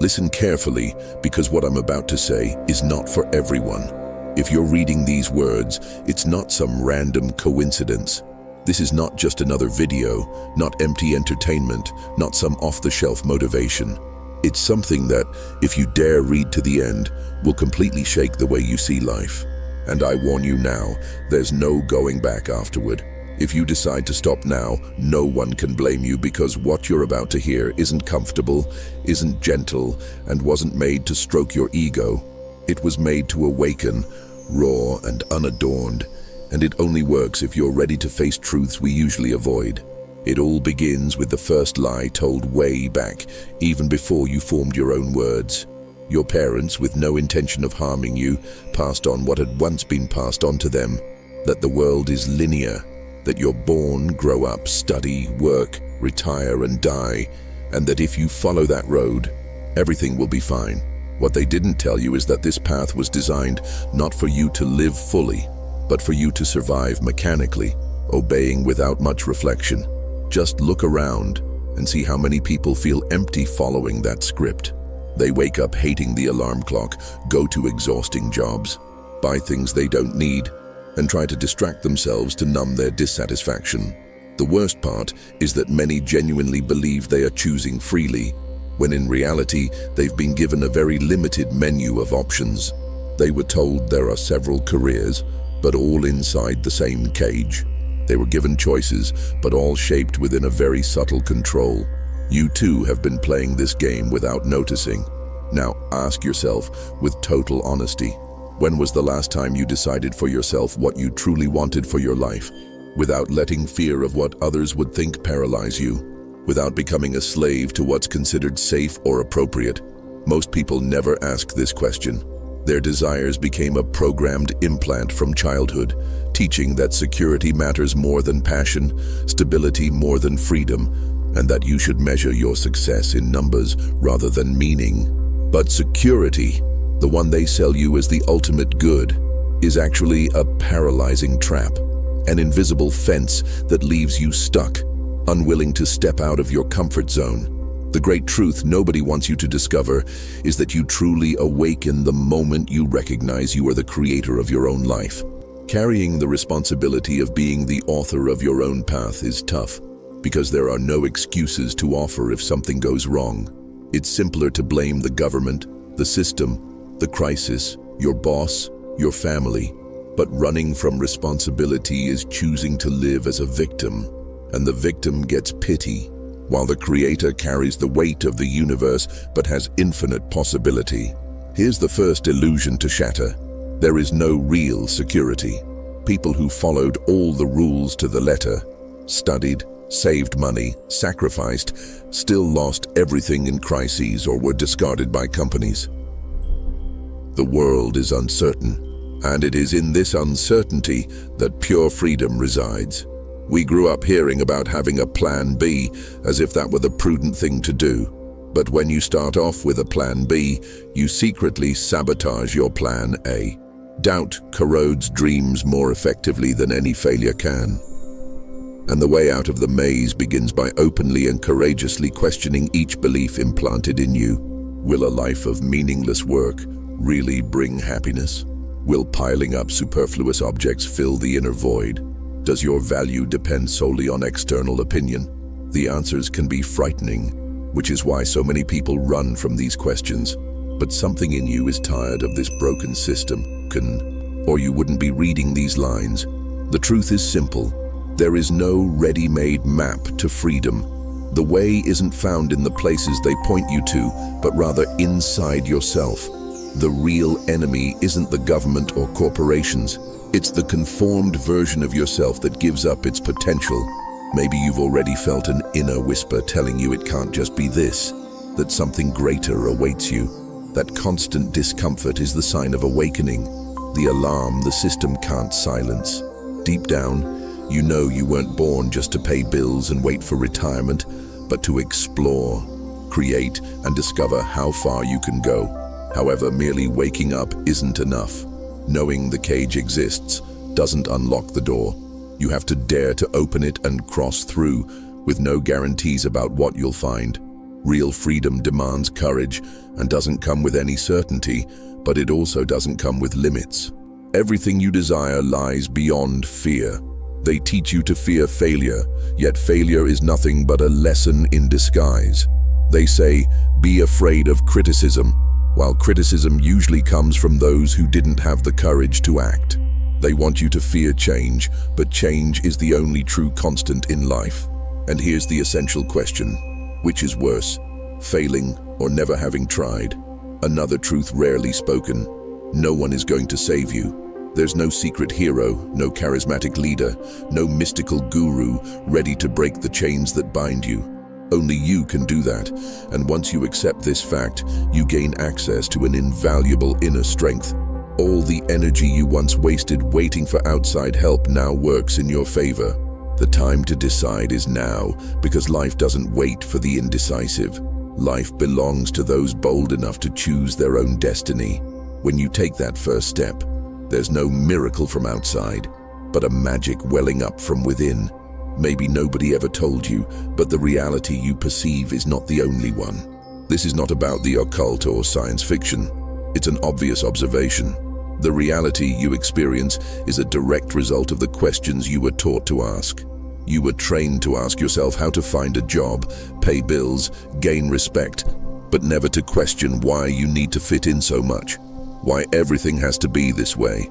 Listen carefully, because what I'm about to say is not for everyone. If you're reading these words, it's not some random coincidence. This is not just another video, not empty entertainment, not some off-the-shelf motivation. It's something that, if you dare read to the end, will completely shake the way you see life. And I warn you now, there's no going back afterward. If you decide to stop now, no one can blame you, because what you're about to hear isn't comfortable, isn't gentle, and wasn't made to stroke your ego. It was made to awaken, raw and unadorned, and it only works if you're ready to face truths we usually avoid. It all begins with the first lie told way back, even before you formed your own words. Your parents, with no intention of harming you, passed on what had once been passed on to them, that the world is linear, that you're born, grow up, study, work, retire and die, and that if you follow that road, everything will be fine. What they didn't tell you is that this path was designed not for you to live fully, but for you to survive mechanically, obeying without much reflection. Just look around and see how many people feel empty following that script. They wake up hating the alarm clock, go to exhausting jobs, buy things they don't need, and try to distract themselves to numb their dissatisfaction. The worst part is that many genuinely believe they are choosing freely, when in reality they've been given a very limited menu of options. They were told there are several careers, but all inside the same cage. They were given choices, but all shaped within a very subtle control. You too have been playing this game without noticing. Now ask yourself with total honesty, when was the last time you decided for yourself what you truly wanted for your life, without letting fear of what others would think paralyze you, without becoming a slave to what's considered safe or appropriate? Most people never ask this question. Their desires became a programmed implant from childhood, teaching that security matters more than passion, stability more than freedom, and that you should measure your success in numbers rather than meaning. But security, the one they sell you as the ultimate good, is actually a paralyzing trap, an invisible fence that leaves you stuck, unwilling to step out of your comfort zone. The great truth nobody wants you to discover is that you truly awaken the moment you recognize you are the creator of your own life. Carrying the responsibility of being the author of your own path is tough, because there are no excuses to offer if something goes wrong. It's simpler to blame the government, the system, the crisis, your boss, your family. But running from responsibility is choosing to live as a victim, and the victim gets pity, while the creator carries the weight of the universe but has infinite possibility. Here's the first illusion to shatter. There is no real security. People who followed all the rules to the letter, studied, saved money, sacrificed, still lost everything in crises or were discarded by companies. The world is uncertain, and it is in this uncertainty that pure freedom resides. We grew up hearing about having a plan B, as if that were the prudent thing to do. But when you start off with a plan B, you secretly sabotage your plan A. Doubt corrodes dreams more effectively than any failure can. And the way out of the maze begins by openly and courageously questioning each belief implanted in you. Will a life of meaningless work really bring happiness? Will piling up superfluous objects fill the inner void? Does your value depend solely on external opinion? The answers can be frightening, which is why so many people run from these questions. But something in you is tired of this broken system, or you wouldn't be reading these lines. The truth is simple. There is no ready-made map to freedom. The way isn't found in the places they point you to, but rather inside yourself. The real enemy isn't the government or corporations. It's the conformed version of yourself that gives up its potential. Maybe you've already felt an inner whisper telling you it can't just be this, that something greater awaits you. That constant discomfort is the sign of awakening, the alarm the system can't silence. Deep down, you know you weren't born just to pay bills and wait for retirement, but to explore, create, and discover how far you can go. However, merely waking up isn't enough. Knowing the cage exists doesn't unlock the door. You have to dare to open it and cross through, with no guarantees about what you'll find. Real freedom demands courage and doesn't come with any certainty, but it also doesn't come with limits. Everything you desire lies beyond fear. They teach you to fear failure, yet failure is nothing but a lesson in disguise. They say, be afraid of criticism, while criticism usually comes from those who didn't have the courage to act. They want you to fear change, but change is the only true constant in life. And here's the essential question: which is worse, failing or never having tried? Another truth rarely spoken: no one is going to save you. There's no secret hero, no charismatic leader, no mystical guru ready to break the chains that bind you. Only you can do that, and once you accept this fact, you gain access to an invaluable inner strength. All the energy you once wasted waiting for outside help now works in your favor. The time to decide is now, because life doesn't wait for the indecisive. Life belongs to those bold enough to choose their own destiny. When you take that first step, there's no miracle from outside, but a magic welling up from within. Maybe nobody ever told you, but the reality you perceive is not the only one. This is not about the occult or science fiction. It's an obvious observation. The reality you experience is a direct result of the questions you were taught to ask. You were trained to ask yourself how to find a job, pay bills, gain respect, but never to question why you need to fit in so much, why everything has to be this way.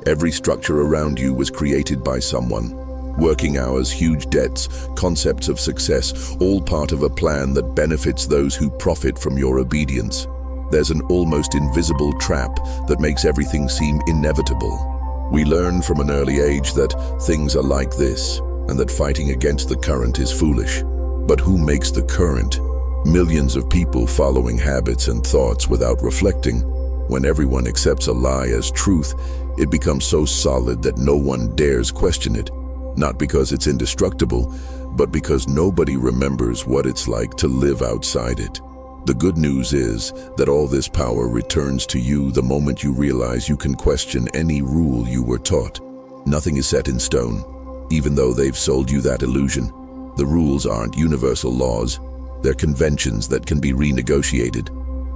Every structure around you was created by someone. Working hours, huge debts, concepts of success, all part of a plan that benefits those who profit from your obedience. There's an almost invisible trap that makes everything seem inevitable. We learn from an early age that things are like this, and that fighting against the current is foolish. But who makes the current? Millions of people following habits and thoughts without reflecting. When everyone accepts a lie as truth, it becomes so solid that no one dares question it. Not because it's indestructible, but because nobody remembers what it's like to live outside it. The good news is that all this power returns to you the moment you realize you can question any rule you were taught. Nothing is set in stone, even though they've sold you that illusion. The rules aren't universal laws. They're conventions that can be renegotiated.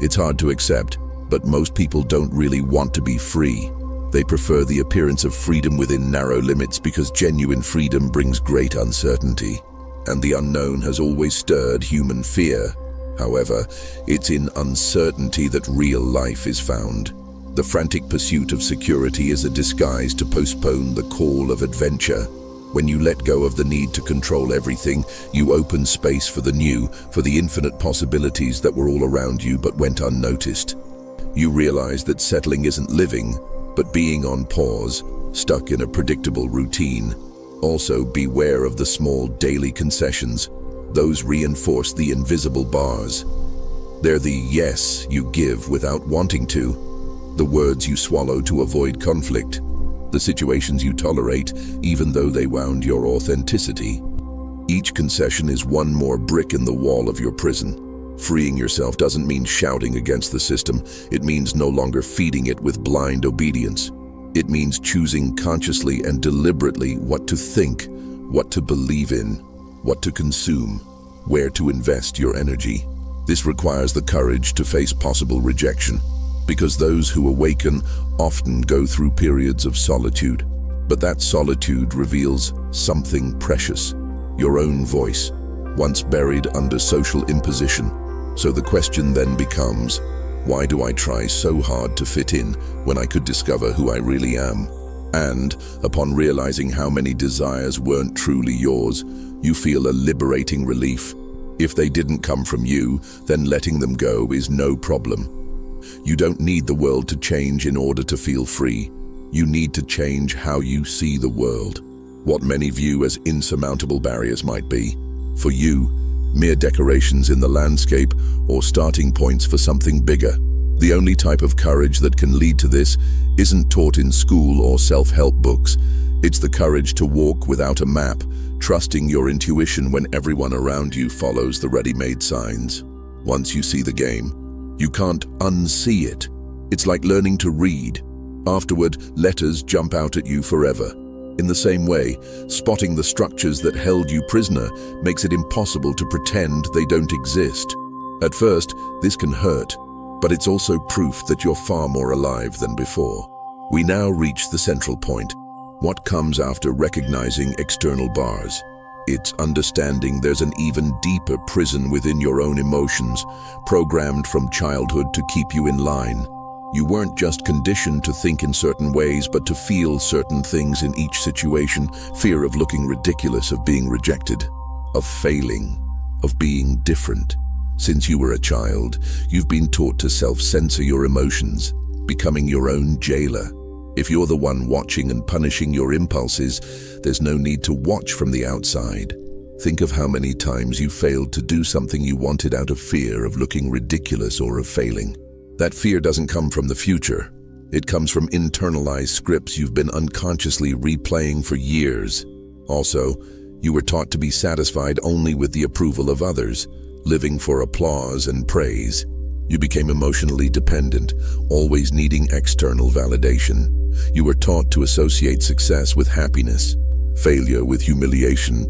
It's hard to accept, but most people don't really want to be free. They prefer the appearance of freedom within narrow limits because genuine freedom brings great uncertainty. And the unknown has always stirred human fear. However, it's in uncertainty that real life is found. The frantic pursuit of security is a disguise to postpone the call of adventure. When you let go of the need to control everything, you open space for the new, for the infinite possibilities that were all around you but went unnoticed. You realize that settling isn't living, but being on pause, stuck in a predictable routine. Also, beware of the small daily concessions. Those reinforce the invisible bars. They're the yes you give without wanting to, the words you swallow to avoid conflict, the situations you tolerate even though they wound your authenticity. Each concession is one more brick in the wall of your prison. Freeing yourself doesn't mean shouting against the system. It means no longer feeding it with blind obedience. It means choosing consciously and deliberately what to think, what to believe in, what to consume, where to invest your energy. This requires the courage to face possible rejection, because those who awaken often go through periods of solitude. But that solitude reveals something precious, your own voice, once buried under social imposition. So the question then becomes, why do I try so hard to fit in when I could discover who I really am? And, upon realizing how many desires weren't truly yours, you feel a liberating relief. If they didn't come from you, then letting them go is no problem. You don't need the world to change in order to feel free. You need to change how you see the world. What many view as insurmountable barriers might be, for you, mere decorations in the landscape or starting points for something bigger. The only type of courage that can lead to this isn't taught in school or self-help books. It's the courage to walk without a map, trusting your intuition when everyone around you follows the ready-made signs. Once you see the game, you can't unsee it. It's like learning to read. Afterward, letters jump out at you forever. In the same way, spotting the structures that held you prisoner makes it impossible to pretend they don't exist. At first, this can hurt, but it's also proof that you're far more alive than before. We now reach the central point. What comes after recognizing external bars? It's understanding there's an even deeper prison within your own emotions, programmed from childhood to keep you in line. You weren't just conditioned to think in certain ways, but to feel certain things in each situation. Fear of looking ridiculous, of being rejected, of failing, of being different. Since you were a child, you've been taught to self-censor your emotions, becoming your own jailer. If you're the one watching and punishing your impulses, there's no need to watch from the outside. Think of how many times you failed to do something you wanted out of fear of looking ridiculous or of failing. That fear doesn't come from the future. It comes from internalized scripts you've been unconsciously replaying for years. Also, you were taught to be satisfied only with the approval of others, living for applause and praise. You became emotionally dependent, always needing external validation. You were taught to associate success with happiness, failure with humiliation,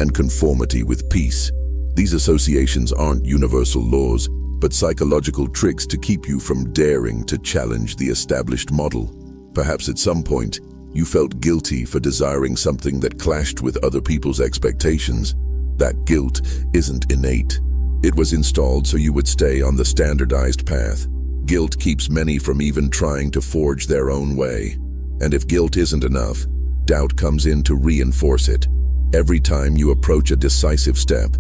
and conformity with peace. These associations aren't universal laws, but psychological tricks to keep you from daring to challenge the established model. Perhaps at some point, you felt guilty for desiring something that clashed with other people's expectations. That guilt isn't innate. It was installed so you would stay on the standardized path. Guilt keeps many from even trying to forge their own way. And if guilt isn't enough, doubt comes in to reinforce it. Every time you approach a decisive step,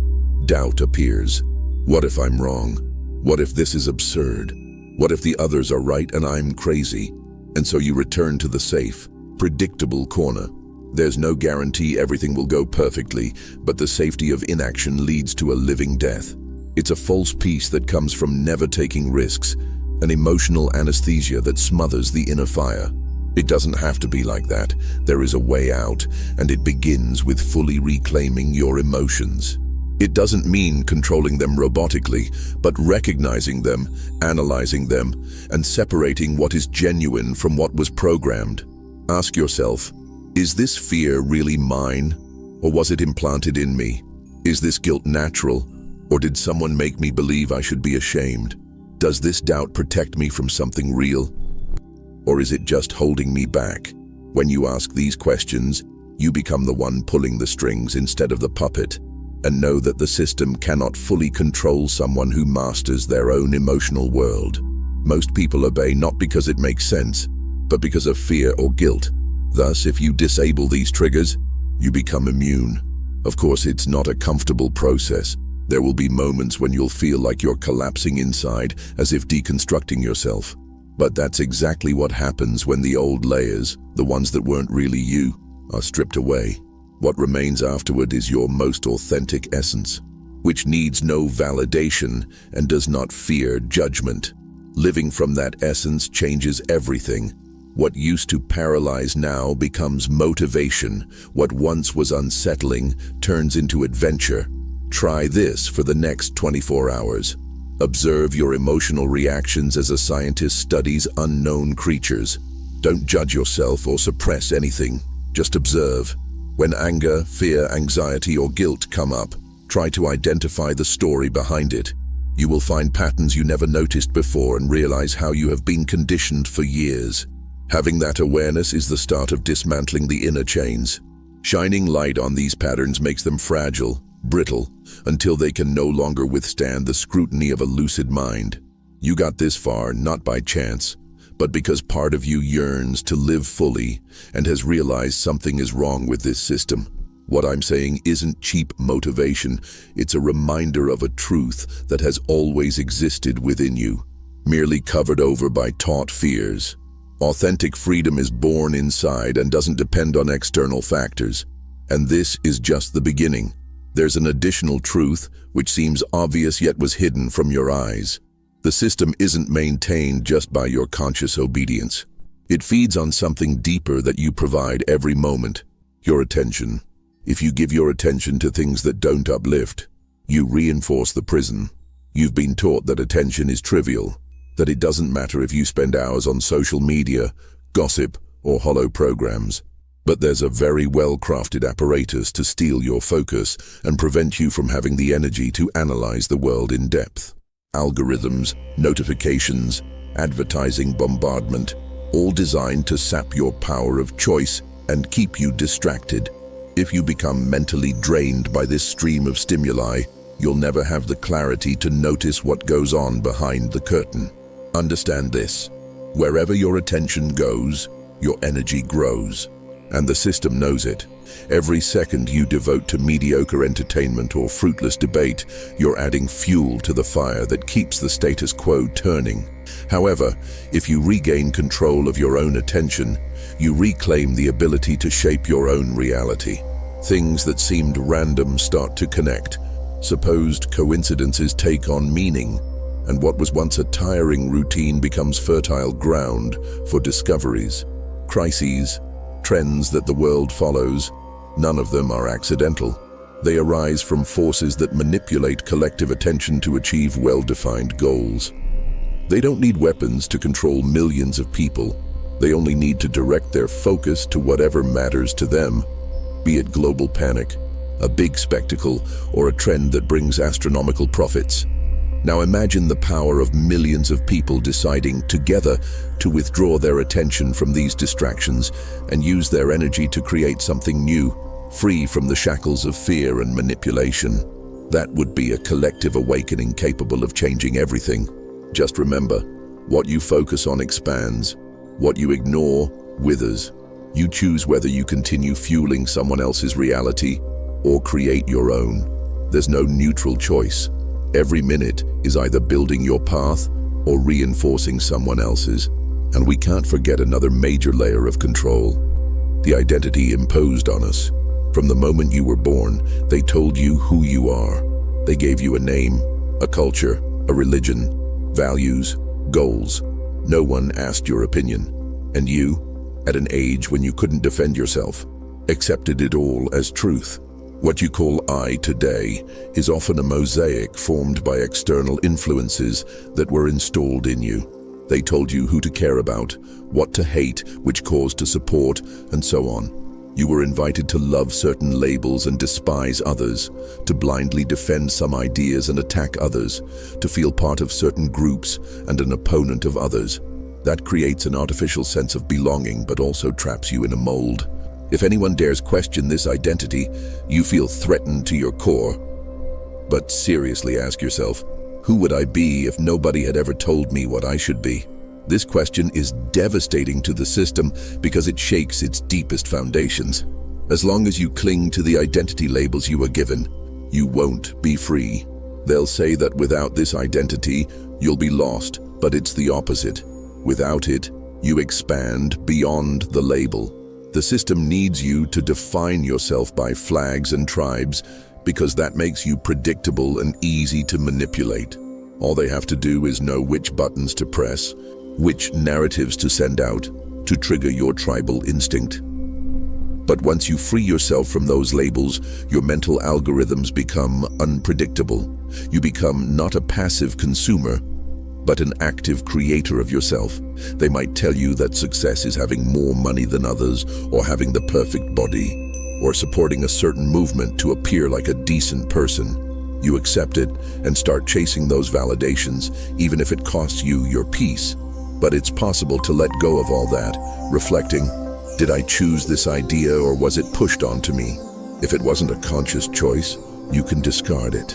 doubt appears. What if I'm wrong? What if this is absurd? What if the others are right and I'm crazy? And so you return to the safe, predictable corner. There's no guarantee everything will go perfectly, but the safety of inaction leads to a living death. It's a false peace that comes from never taking risks, an emotional anesthesia that smothers the inner fire. It doesn't have to be like that. There is a way out, and it begins with fully reclaiming your emotions. It doesn't mean controlling them robotically, but recognizing them, analyzing them, and separating what is genuine from what was programmed. Ask yourself, is this fear really mine, or was it implanted in me? Is this guilt natural, or did someone make me believe I should be ashamed? Does this doubt protect me from something real, or is it just holding me back? When you ask these questions, you become the one pulling the strings instead of the puppet, and know that the system cannot fully control someone who masters their own emotional world. Most people obey not because it makes sense, but because of fear or guilt. Thus, if you disable these triggers, you become immune. Of course, it's not a comfortable process. There will be moments when you'll feel like you're collapsing inside, as if deconstructing yourself. But that's exactly what happens when the old layers, the ones that weren't really you, are stripped away. What remains afterward is your most authentic essence, which needs no validation and does not fear judgment. Living from that essence changes everything. What used to paralyze now becomes motivation. What once was unsettling turns into adventure. Try this for the next 24 hours. Observe your emotional reactions as a scientist studies unknown creatures. Don't judge yourself or suppress anything. Just observe. When anger, fear, anxiety, or guilt come up, try to identify the story behind it. You will find patterns you never noticed before and realize how you have been conditioned for years. Having that awareness is the start of dismantling the inner chains. Shining light on these patterns makes them fragile, brittle, until they can no longer withstand the scrutiny of a lucid mind. You got this far not by chance, but because part of you yearns to live fully and has realized something is wrong with this system. What I'm saying isn't cheap motivation, it's a reminder of a truth that has always existed within you, merely covered over by taught fears. Authentic freedom is born inside and doesn't depend on external factors. And this is just the beginning. There's an additional truth which seems obvious yet was hidden from your eyes. The system isn't maintained just by your conscious obedience. It feeds on something deeper that you provide every moment, your attention. If you give your attention to things that don't uplift, you reinforce the prison. You've been taught that attention is trivial, that it doesn't matter if you spend hours on social media, gossip, or hollow programs. But there's a very well-crafted apparatus to steal your focus and prevent you from having the energy to analyze the world in depth. Algorithms, notifications, advertising bombardment, all designed to sap your power of choice and keep you distracted. If you become mentally drained by this stream of stimuli, you'll never have the clarity to notice what goes on behind the curtain. Understand this: wherever your attention goes, your energy grows. And the system knows it. Every second you devote to mediocre entertainment or fruitless debate, you're adding fuel to the fire that keeps the status quo turning. However, if you regain control of your own attention, you reclaim the ability to shape your own reality. Things that seemed random start to connect. Supposed coincidences take on meaning, and what was once a tiring routine becomes fertile ground for discoveries, crises, trends that the world follows. None of them are accidental. They arise from forces that manipulate collective attention to achieve well-defined goals. They don't need weapons to control millions of people. They only need to direct their focus to whatever matters to them, be it global panic, a big spectacle, or a trend that brings astronomical profits. Now imagine the power of millions of people deciding together to withdraw their attention from these distractions and use their energy to create something new, free from the shackles of fear and manipulation. That would be a collective awakening capable of changing everything. Just remember, what you focus on expands. What you ignore withers. You choose whether you continue fueling someone else's reality or create your own. There's no neutral choice. Every minute is either building your path or reinforcing someone else's. And we can't forget another major layer of control: the identity imposed on us. From the moment you were born, they told you who you are. They gave you a name, a culture, a religion, values, goals. No one asked your opinion. And you, at an age when you couldn't defend yourself, accepted it all as truth. What you call I today is often a mosaic formed by external influences that were installed in you. They told you who to care about, what to hate, which cause to support, and so on. You were invited to love certain labels and despise others, to blindly defend some ideas and attack others, to feel part of certain groups and an opponent of others. That creates an artificial sense of belonging, but also traps you in a mold. If anyone dares question this identity, you feel threatened to your core. But seriously ask yourself, who would I be if nobody had ever told me what I should be? This question is devastating to the system because it shakes its deepest foundations. As long as you cling to the identity labels you were given, you won't be free. They'll say that without this identity, you'll be lost, but it's the opposite. Without it, you expand beyond the label. The system needs you to define yourself by flags and tribes because that makes you predictable and easy to manipulate. All they have to do is know which buttons to press, which narratives to send out to trigger your tribal instinct. But once you free yourself from those labels, your mental algorithms become unpredictable. You become not a passive consumer, but an active creator of yourself. They might tell you that success is having more money than others, or having the perfect body, or supporting a certain movement to appear like a decent person. You accept it and start chasing those validations, even if it costs you your peace. But it's possible to let go of all that, reflecting, did I choose this idea or was it pushed onto me? If it wasn't a conscious choice, you can discard it.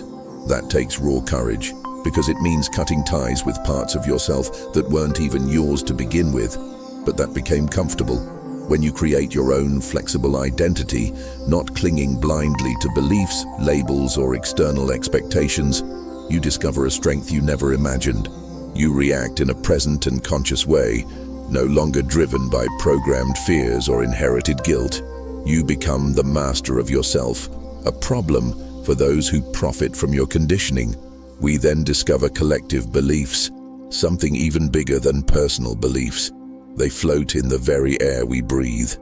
That takes raw courage, because it means cutting ties with parts of yourself that weren't even yours to begin with, but that became comfortable. When you create your own flexible identity, not clinging blindly to beliefs, labels, or external expectations, you discover a strength you never imagined. You react in a present and conscious way, no longer driven by programmed fears or inherited guilt. You become the master of yourself, a problem for those who profit from your conditioning. We then discover collective beliefs, something even bigger than personal beliefs. They float in the very air we breathe,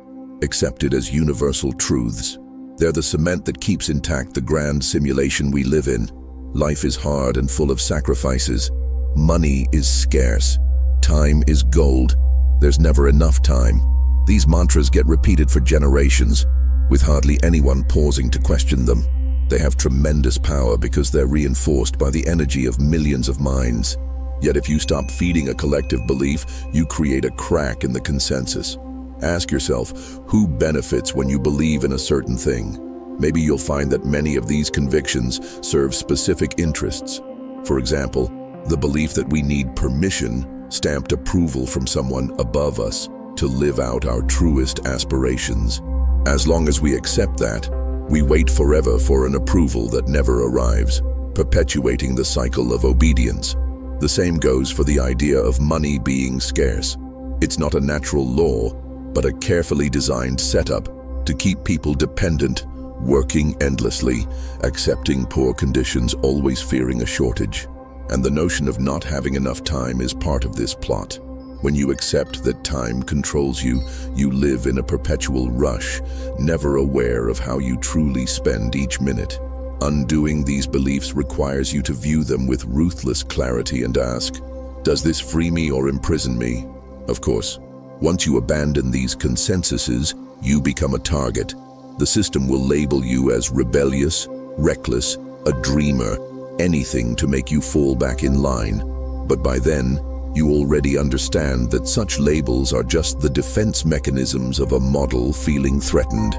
accepted as universal truths. They're the cement that keeps intact the grand simulation we live in. Life is hard and full of sacrifices. Money is scarce. Time is gold. There's never enough time. These mantras get repeated for generations, with hardly anyone pausing to question them. They have tremendous power because they're reinforced by the energy of millions of minds. Yet if you stop feeding a collective belief, you create a crack in the consensus. Ask yourself, who benefits when you believe in a certain thing? Maybe you'll find that many of these convictions serve specific interests. For example, the belief that we need permission, stamped approval from someone above us, to live out our truest aspirations. As long as we accept that, we wait forever for an approval that never arrives, perpetuating the cycle of obedience. The same goes for the idea of money being scarce. It's not a natural law, but a carefully designed setup to keep people dependent, working endlessly, accepting poor conditions, always fearing a shortage. And the notion of not having enough time is part of this plot. When you accept that time controls you, you live in a perpetual rush, never aware of how you truly spend each minute. Undoing these beliefs requires you to view them with ruthless clarity and ask, does this free me or imprison me? Of course, once you abandon these consensuses, you become a target. The system will label you as rebellious, reckless, a dreamer, anything to make you fall back in line. But by then, you already understand that such labels are just the defense mechanisms of a model feeling threatened.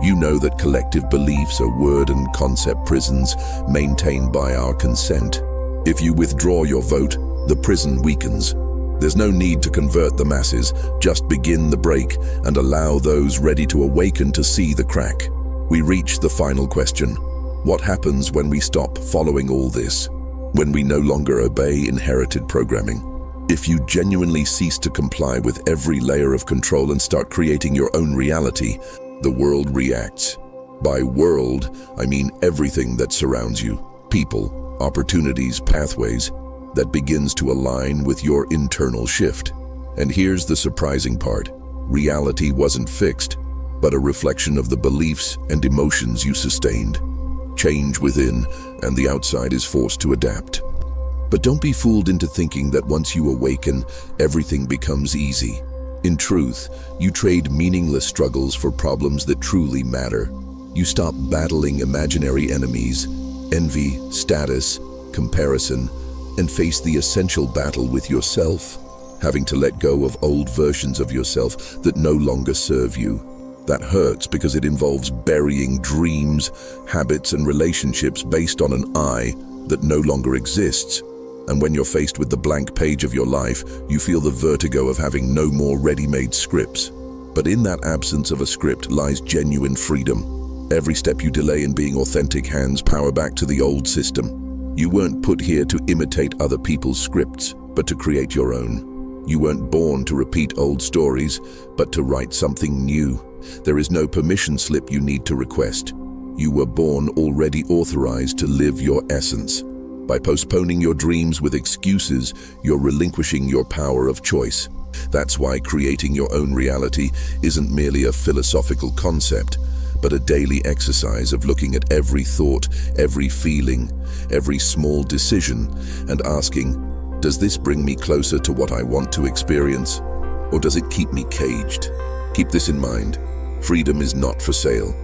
You know that collective beliefs are word and concept prisons maintained by our consent. If you withdraw your vote, the prison weakens. There's no need to convert the masses, just begin the break and allow those ready to awaken to see the crack. We reach the final question. What happens when we stop following all this? When we no longer obey inherited programming? If you genuinely cease to comply with every layer of control and start creating your own reality, the world reacts. By world, I mean everything that surrounds you. People, opportunities, pathways, that begins to align with your internal shift. And here's the surprising part. Reality wasn't fixed, but a reflection of the beliefs and emotions you sustained. Change within, and the outside is forced to adapt. But don't be fooled into thinking that once you awaken, everything becomes easy. In truth, you trade meaningless struggles for problems that truly matter. You stop battling imaginary enemies, envy, status, comparison, and face the essential battle with yourself, having to let go of old versions of yourself that no longer serve you. That hurts because it involves burying dreams, habits, and relationships based on an I that no longer exists. And when you're faced with the blank page of your life, you feel the vertigo of having no more ready-made scripts. But in that absence of a script lies genuine freedom. Every step you delay in being authentic hands power back to the old system. You weren't put here to imitate other people's scripts, but to create your own. You weren't born to repeat old stories, but to write something new. There is no permission slip you need to request. You were born already authorized to live your essence. By postponing your dreams with excuses, you're relinquishing your power of choice. That's why creating your own reality isn't merely a philosophical concept, but a daily exercise of looking at every thought, every feeling, every small decision, and asking, does this bring me closer to what I want to experience, or does it keep me caged? Keep this in mind. Freedom is not for sale.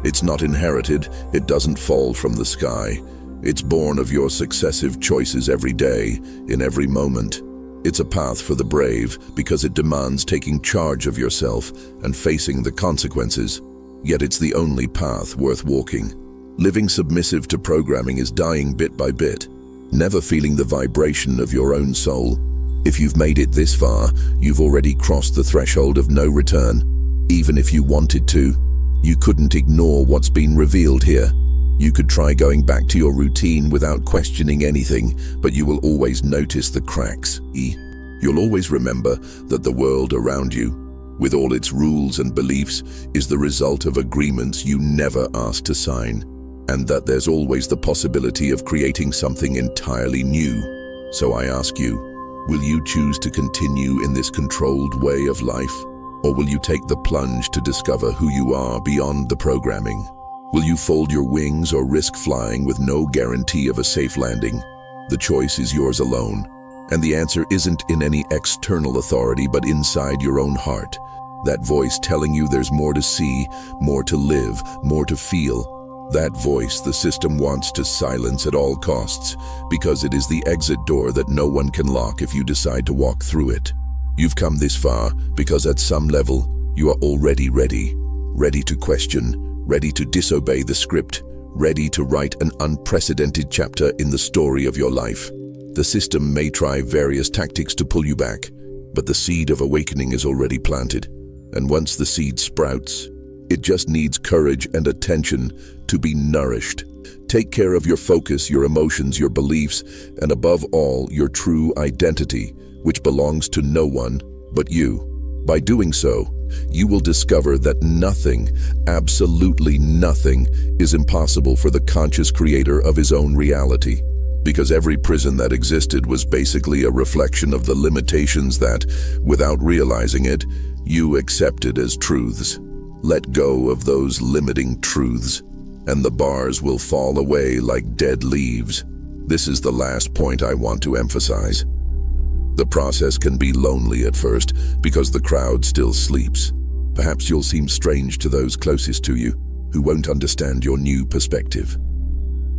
It's not inherited, it doesn't fall from the sky. It's born of your successive choices every day, in every moment. It's a path for the brave because it demands taking charge of yourself and facing the consequences. Yet it's the only path worth walking. Living submissive to programming is dying bit by bit, never feeling the vibration of your own soul. If you've made it this far, you've already crossed the threshold of no return. Even if you wanted to, you couldn't ignore what's been revealed here. You could try going back to your routine without questioning anything, but you will always notice the cracks. You'll always remember that the world around you, with all its rules and beliefs, is the result of agreements you never asked to sign, and that there's always the possibility of creating something entirely new. So I ask you, will you choose to continue in this controlled way of life? Or will you take the plunge to discover who you are beyond the programming? Will you fold your wings or risk flying with no guarantee of a safe landing? The choice is yours alone. And the answer isn't in any external authority, but inside your own heart. That voice telling you there's more to see, more to live, more to feel. That voice the system wants to silence at all costs, because it is the exit door that no one can lock if you decide to walk through it. You've come this far because at some level, you are already ready. Ready to question, ready to disobey the script, ready to write an unprecedented chapter in the story of your life. The system may try various tactics to pull you back, but the seed of awakening is already planted. And once the seed sprouts, it just needs courage and attention to be nourished. Take care of your focus, your emotions, your beliefs, and above all, your true identity, which belongs to no one but you. By doing so, you will discover that nothing, absolutely nothing, is impossible for the conscious creator of his own reality. Because every prison that existed was basically a reflection of the limitations that, without realizing it, you accepted as truths. Let go of those limiting truths, and the bars will fall away like dead leaves. This is the last point I want to emphasize. The process can be lonely at first because the crowd still sleeps. Perhaps you'll seem strange to those closest to you, who won't understand your new perspective.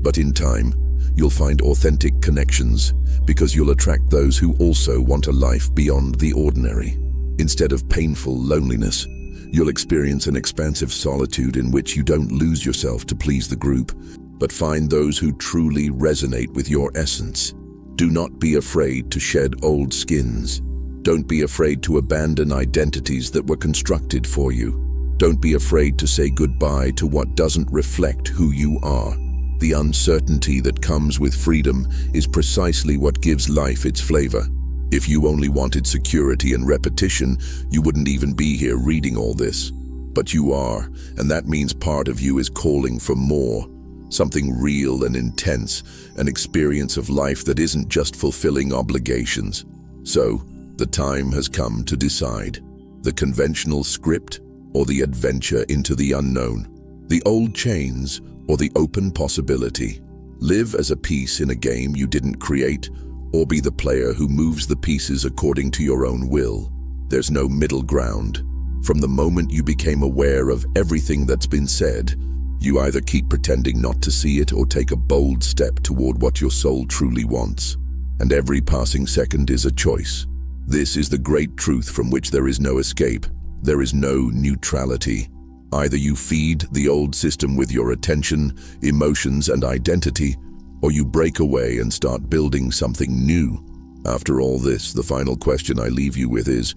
But in time, you'll find authentic connections because you'll attract those who also want a life beyond the ordinary. Instead of painful loneliness, you'll experience an expansive solitude in which you don't lose yourself to please the group, but find those who truly resonate with your essence. Do not be afraid to shed old skins. Don't be afraid to abandon identities that were constructed for you. Don't be afraid to say goodbye to what doesn't reflect who you are. The uncertainty that comes with freedom is precisely what gives life its flavor. If you only wanted security and repetition, you wouldn't even be here reading all this. But you are, and that means part of you is calling for more. Something real and intense, an experience of life that isn't just fulfilling obligations. So, the time has come to decide. The conventional script or the adventure into the unknown. The old chains or the open possibility. Live as a piece in a game you didn't create, or be the player who moves the pieces according to your own will. There's no middle ground. From the moment you became aware of everything that's been said, you either keep pretending not to see it or take a bold step toward what your soul truly wants. And every passing second is a choice. This is the great truth from which there is no escape. There is no neutrality. Either you feed the old system with your attention, emotions, and identity, or you break away and start building something new. After all this, the final question I leave you with is,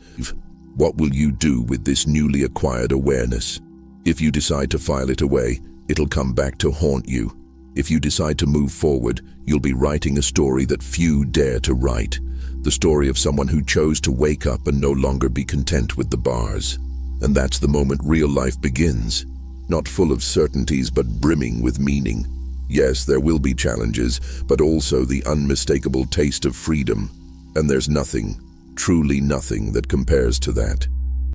what will you do with this newly acquired awareness? If you decide to file it away, it'll come back to haunt you. If you decide to move forward, you'll be writing a story that few dare to write. The story of someone who chose to wake up and no longer be content with the bars. And that's the moment real life begins. Not full of certainties, but brimming with meaning. Yes, there will be challenges, but also the unmistakable taste of freedom. And there's nothing, truly nothing, that compares to that.